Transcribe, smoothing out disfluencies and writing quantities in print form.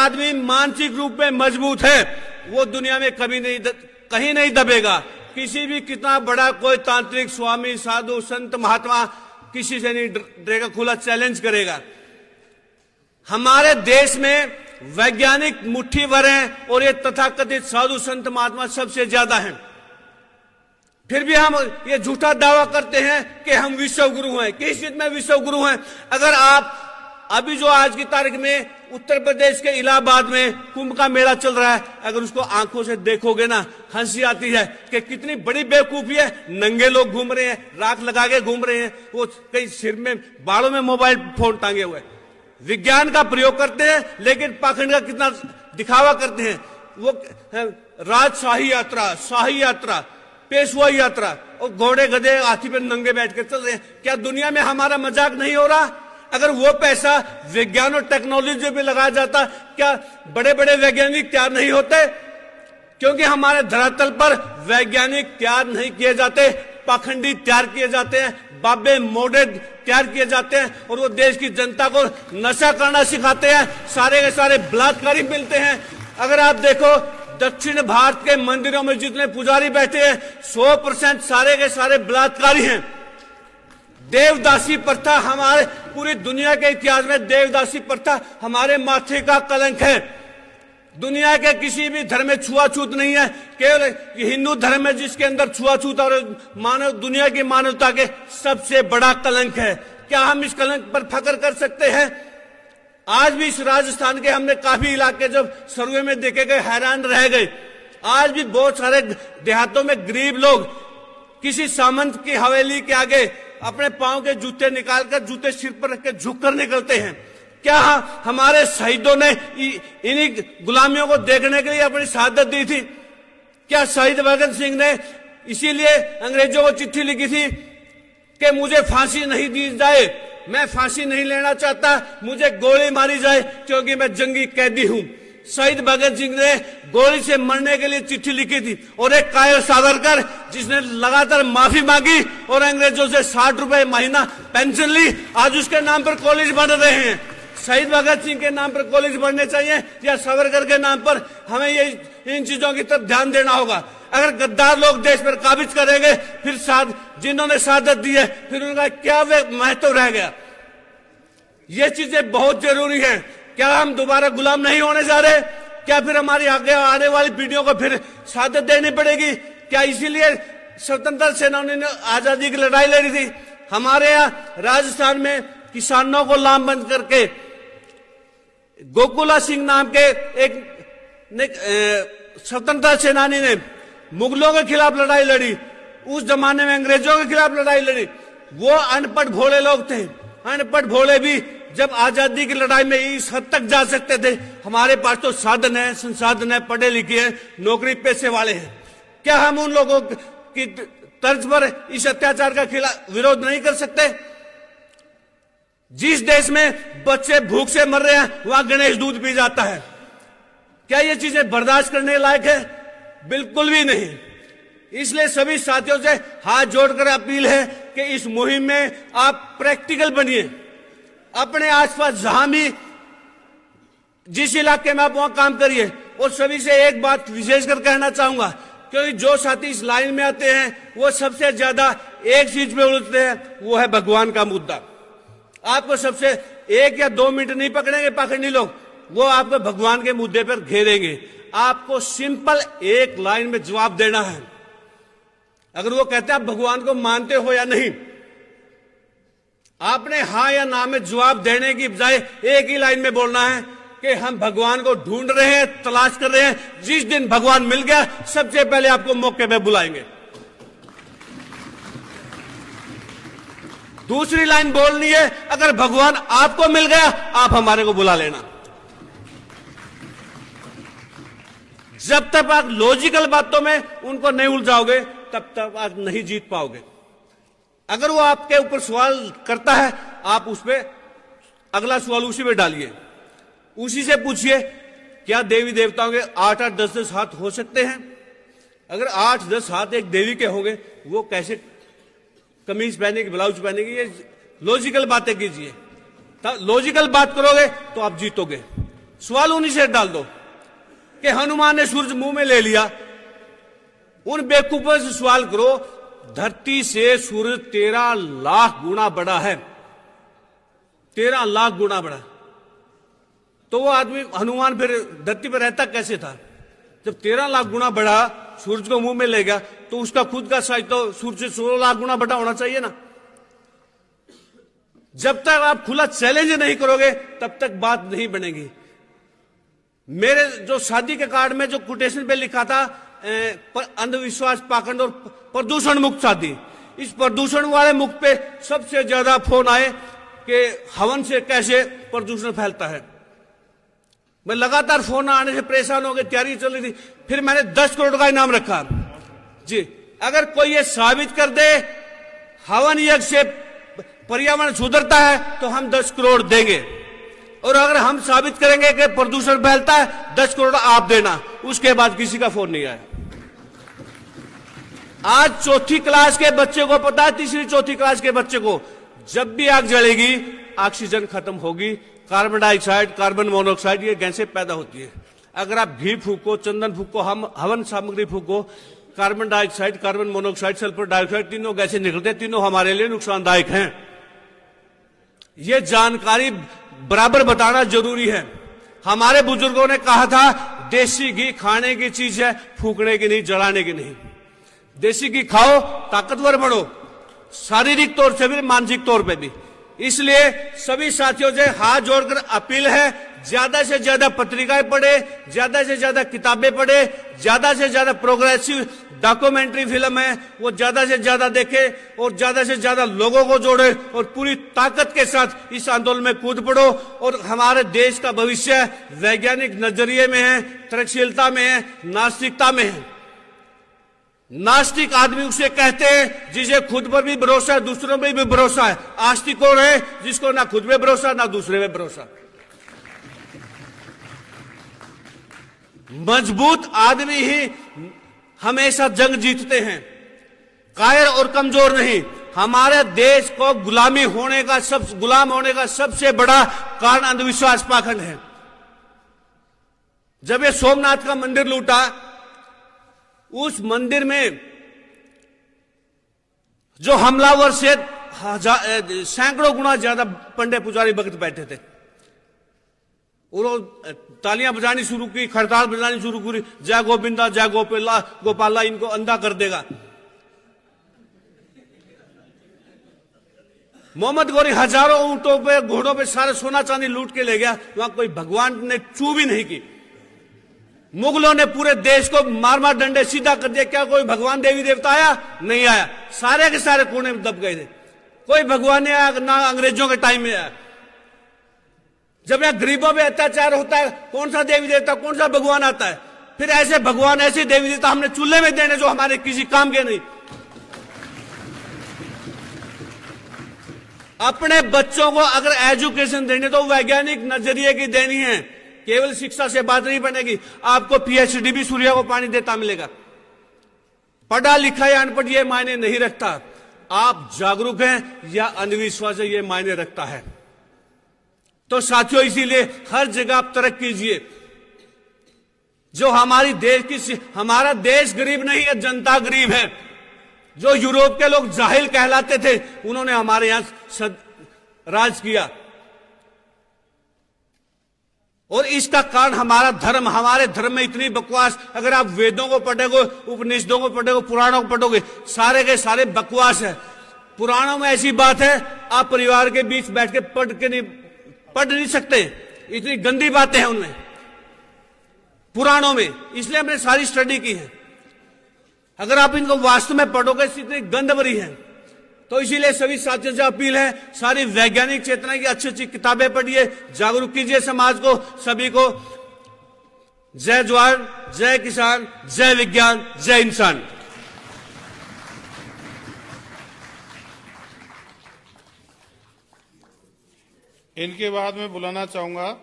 आदमी मानसिक रूप में मजबूत है वो दुनिया में कभी नहीं कहीं नहीं दबेगा। किसी भी कितना बड़ा कोई तांत्रिक, स्वामी, साधु, संत, महात्मा किसी से नहीं डरेगा, खुला चैलेंज करेगा। हमारे देश में वैज्ञानिक मुट्ठी भर हैं और ये तथाकथित साधु, संत, महात्मा सबसे ज्यादा हैं। फिर भी हम ये झूठा दावा करते हैं कि हम विश्व गुरु हैं। किस चीज में विश्व गुरु हैं? अगर आप अभी जो आज की तारीख में उत्तर प्रदेश के इलाहाबाद में कुंभ का मेला चल रहा है, अगर उसको आंखों से देखोगे ना, हंसी आती है कि कितनी बड़ी बेवकूफी है। नंगे लोग घूम रहे हैं, राख लगा के घूम रहे हैं, वो कई सिर में बालों में मोबाइल फोन टांगे हुए, विज्ञान का प्रयोग करते हैं लेकिन पाखंड का कितना दिखावा करते हैं। वो राजशाही यात्रा, शाही यात्रा, पेशवा यात्रा और घोड़े गधे हाथी पे नंगे बैठ के चल रहे हैं। क्या दुनिया में हमारा मजाक नहीं हो रहा? अगर वो पैसा विज्ञान और टेक्नोलॉजी में लगाया जाता, क्या बड़े बड़े वैज्ञानिक तैयार नहीं होते? क्योंकि हमारे धरातल पर वैज्ञानिक तैयार नहीं किए जाते, पाखंडी तैयार किए जाते हैं, बाबे मोड़े तैयार किए जाते हैं और वो देश की जनता को नशा करना सिखाते हैं। सारे के सारे बलात्कारी मिलते हैं। अगर आप देखो दक्षिण भारत के मंदिरों में जितने पुजारी बैठे हैं 100% सारे के सारे बलात्कारी हैं। देवदासी प्रथा हमारे पूरी दुनिया के इतिहास में देवदासी प्रथा हमारे माथे का कलंक है। दुनिया के किसी भी धर्म में छुआछूत नहीं है, केवल हिंदू धर्म में जिसके अंदर छुआछूत और मानव दुनिया की मानवता के सबसे बड़ा कलंक है। क्या हम इस कलंक पर फख्र कर सकते हैं? आज भी इस राजस्थान के हमने काफी इलाके जब सर्वे में देखे गए, हैरान रह गए। आज भी बहुत सारे देहातों में गरीब लोग किसी सामंत की हवेली के आगे अपने पांव के जूते निकालकर जूते सिर पर रख के झुक कर निकलते हैं। क्या हमारे शहीदों ने इन्हीं गुलामियों को देखने के लिए अपनी शहादत दी थी? क्या शहीद भगत सिंह ने इसीलिए अंग्रेजों को चिट्ठी लिखी थी कि मुझे फांसी नहीं दी जाए, मैं फांसी नहीं लेना चाहता, मुझे गोली मारी जाए क्योंकि मैं जंगी कैदी हूं? शहीद भगत सिंह ने गोली से मरने के लिए चिट्ठी लिखी थी और एक कायर सावरकर जिसने लगातार माफी मांगी और अंग्रेजों से 60 रुपए महीना पेंशन ली, आज उसके नाम पर कॉलेज बन रहे हैं। शहीद भगत सिंह के नाम पर कॉलेज बनने चाहिए या सावरकर के नाम पर? हमें ये इन चीजों की तरफ ध्यान देना होगा। अगर गद्दार लोग देश पर काबिज करेंगे, फिर जिन्होंने शहादत दी है फिर उनका क्या महत्व रह गया? ये चीजें बहुत जरूरी है। क्या हम दोबारा गुलाम नहीं होने जा रहे? क्या फिर हमारी आगे आने वाली पीढ़ियों को फिर शहादत देनी पड़ेगी? क्या इसीलिए स्वतंत्रता सेनानियों ने आजादी की लड़ाई लड़ी थी? हमारे यहाँ राजस्थान में किसानों को लामबंद करके गोकुला सिंह नाम के एक स्वतंत्रता सेनानी ने मुगलों के खिलाफ लड़ाई लड़ी, उस जमाने में अंग्रेजों के खिलाफ लड़ाई लड़ी। वो अनपढ़ भोले लोग थे। अनपढ़ भोले भी जब आजादी की लड़ाई में इस हद तक जा सकते थे, हमारे पास तो साधन है, संसाधन है, पढ़े लिखे हैं, नौकरी पेशे वाले हैं। क्या हम उन लोगों की तर्ज पर इस अत्याचार का खिलाफ विरोध नहीं कर सकते? जिस देश में बच्चे भूख से मर रहे हैं वहां गणेश दूध पी जाता है। क्या ये चीजें बर्दाश्त करने लायक है? बिल्कुल भी नहीं। इसलिए सभी साथियों से हाथ जोड़कर अपील है कि इस मुहिम में आप प्रैक्टिकल बनिए। अपने आसपास जहां भी जिस इलाके में आप वहां काम करिए। और सभी से एक बात विशेषकर कहना चाहूंगा, क्योंकि जो साथी इस लाइन में आते हैं वो सबसे ज्यादा एक चीज पे उलझते हैं, वो है भगवान का मुद्दा। आपको सबसे 1 या 2 मिनट नहीं पकड़ेंगे पाखंडी लोग, वो आपको भगवान के मुद्दे पर घेरेंगे। आपको सिंपल एक लाइन में जवाब देना है। अगर वो कहते हैं आप भगवान को मानते हो या नहीं, आपने हाँ या ना में जवाब देने की बजाय एक ही लाइन में बोलना है कि हम भगवान को ढूंढ रहे हैं, तलाश कर रहे हैं। जिस दिन भगवान मिल गया सबसे पहले आपको मौके पे बुलाएंगे। दूसरी लाइन बोलनी है, अगर भगवान आपको मिल गया आप हमारे को बुला लेना। जब तक आप लॉजिकल बातों में उनको नहीं उलझाओगे तब तक आप नहीं जीत पाओगे। अगर वो आपके ऊपर सवाल करता है, आप उस पर अगला सवाल उसी पे डालिए, उसी से पूछिए क्या देवी देवताओं के 8-8, 10-10 हाथ हो सकते हैं? अगर 8-10 हाथ एक देवी के होंगे, वो कैसे कमीज पहनेगी, ब्लाउज पहनेगी? ये लॉजिकल बातें कीजिए। लॉजिकल बात करोगे तो आप जीतोगे। सवाल उन्हीं से डाल दो कि हनुमान ने सूरज मुंह में ले लिया। उन बेवकूफों से सवाल करो, धरती से सूरज 13 लाख गुना बड़ा है, 13 लाख गुना बड़ा। तो वो आदमी हनुमान फिर धरती पर रहता कैसे था? जब 13 लाख गुना बड़ा सूरज को मुंह में ले गया, तो उसका खुद का साइज तो सूरज से 16 लाख गुना बड़ा होना चाहिए ना। जब तक आप खुला चैलेंज नहीं करोगे तब तक बात नहीं बनेगी। मेरे जो शादी के कार्ड में जो कोटेशन पे लिखा था, अंधविश्वास, पाखंड और प्रदूषण मुक्त शादी, इस प्रदूषण वाले मुक्त पे सबसे ज्यादा फोन आए कि हवन से कैसे प्रदूषण फैलता है। मैं लगातार फोन आने से परेशान हो गया, तैयारी चल रही थी। फिर मैंने 10 करोड़ का इनाम रखा जी। अगर कोई ये साबित कर दे हवन यज्ञ से पर्यावरण सुधरता है तो हम 10 करोड़ देंगे, और अगर हम साबित करेंगे कि प्रदूषण फैलता है 10 करोड़ आप देना। उसके बाद किसी का फोन नहीं आया। आज चौथी क्लास के बच्चे को पता है, तीसरी चौथी क्लास के बच्चे को, जब भी आग जलेगी ऑक्सीजन खत्म होगी, कार्बन डाइऑक्साइड, कार्बन मोनोऑक्साइड, ये गैसें पैदा होती है। अगर आप घी फूको, चंदन फूको, हम हवन सामग्री फूको, carbon dioxide, carbon monoxide, sulphur dioxide, तीनों गैसें निकलते, तीनों हमारे लिए नुकसानदायक हैं। ये जानकारी बराबर बताना जरूरी है। हमारे बुजुर्गों ने कहा था देसी घी खाने की चीज है, फूकने की नहीं, जलाने की नहीं। देसी घी खाओ, ताकतवर बढ़ो, शारीरिक तौर से भी, मानसिक तौर पे भी। इसलिए सभी साथियों से हाथ जोड़कर अपील है, ज्यादा से ज्यादा पत्रिकाएं पढ़े, ज्यादा से ज्यादा किताबें पढ़े, ज्यादा से ज्यादा प्रोग्रेसिव डॉक्यूमेंट्री फिल्म है वो ज्यादा से ज्यादा देखे, और ज्यादा से ज्यादा लोगों को जोड़े, और पूरी ताकत के साथ इस आंदोलन में कूद पड़ो। और हमारे देश का भविष्य वैज्ञानिक नजरिए में है, तरकशीलता में है, नास्तिकता में है। नास्तिक आदमी उसे कहते हैं जिसे खुद पर भी भरोसा है, दूसरों पर भी भरोसा है। आस्तिक कौन है? जिसको ना खुद में भरोसा ना दूसरे में भरोसा। मजबूत आदमी ही हमेशा जंग जीतते हैं, कायर और कमजोर नहीं। हमारे देश को गुलाम होने का सबसे बड़ा कारण अंधविश्वास, पाखंड है। जब ये सोमनाथ का मंदिर लूटा, उस मंदिर में जो हमलावर से सैकड़ों गुना ज्यादा पंडे पुजारी भक्त बैठे थे। उन्होंने तालियां बजानी शुरू की, खड़ताल बजानी शुरू की, जय गोविंदा, जय गोपाला, इनको अंधा कर देगा। मोहम्मद गौरी हजारों ऊंटों पे, घोड़ों पे सारे सोना चांदी लूट के ले गया। वहां कोई भगवान ने चू भी नहीं की। मुगलों ने पूरे देश को मार मार डंडे सीधा कर दिया। क्या कोई भगवान देवी देवता आया? नहीं आया। सारे के सारे कोने में दब गए थे। कोई भगवान नहीं आया, ना अंग्रेजों के टाइम में आया। जब यहां गरीबों पे अत्याचार होता है, कौन सा देवी देवता, कौन सा भगवान आता है? फिर ऐसे भगवान, ऐसे देवी देवता हमने चूल्हे में देने जो हमारे किसी काम के नहीं। अपने बच्चों को अगर एजुकेशन देनी तो वैज्ञानिक नजरिए की देनी है। केवल शिक्षा से बात नहीं बनेगी। आपको पीएचडी भी सूर्य को पानी देता मिलेगा। पढ़ा लिखा या अनपढ़ ये मायने नहीं रखता। आप जागरूक हैं या अंधविश्वास है ये मायने रखता है। तो साथियों, इसीलिए हर जगह आप तरक्की कीजिए। जो हमारा देश गरीब नहीं है, जनता गरीब है। जो यूरोप के लोग जाहिल कहलाते थे, उन्होंने हमारे यहां राज किया। और इसका कारण हमारा धर्म। हमारे धर्म में इतनी बकवास, अगर आप वेदों को पढ़ोगे, उपनिषदों को पढ़ोगे, पुराणों को पढ़ोगे, सारे के सारे बकवास है। पुराणों में ऐसी बात है आप परिवार के बीच बैठ के पढ़ नहीं सकते। इतनी गंदी बातें हैं उनमें, पुराणों में। इसलिए हमने सारी स्टडी की है। अगर आप इनको वास्तव में पढ़ोगे, इतनी गंद भरी है। तो इसीलिए सभी साथियों से अपील है, सारी वैज्ञानिक चेतना की अच्छी अच्छी किताबें पढ़िए, जागरूक कीजिए समाज को, सभी को। जय जवान, जय किसान, जय विज्ञान, जय इंसान। इनके बाद मैं बुलाना चाहूंगा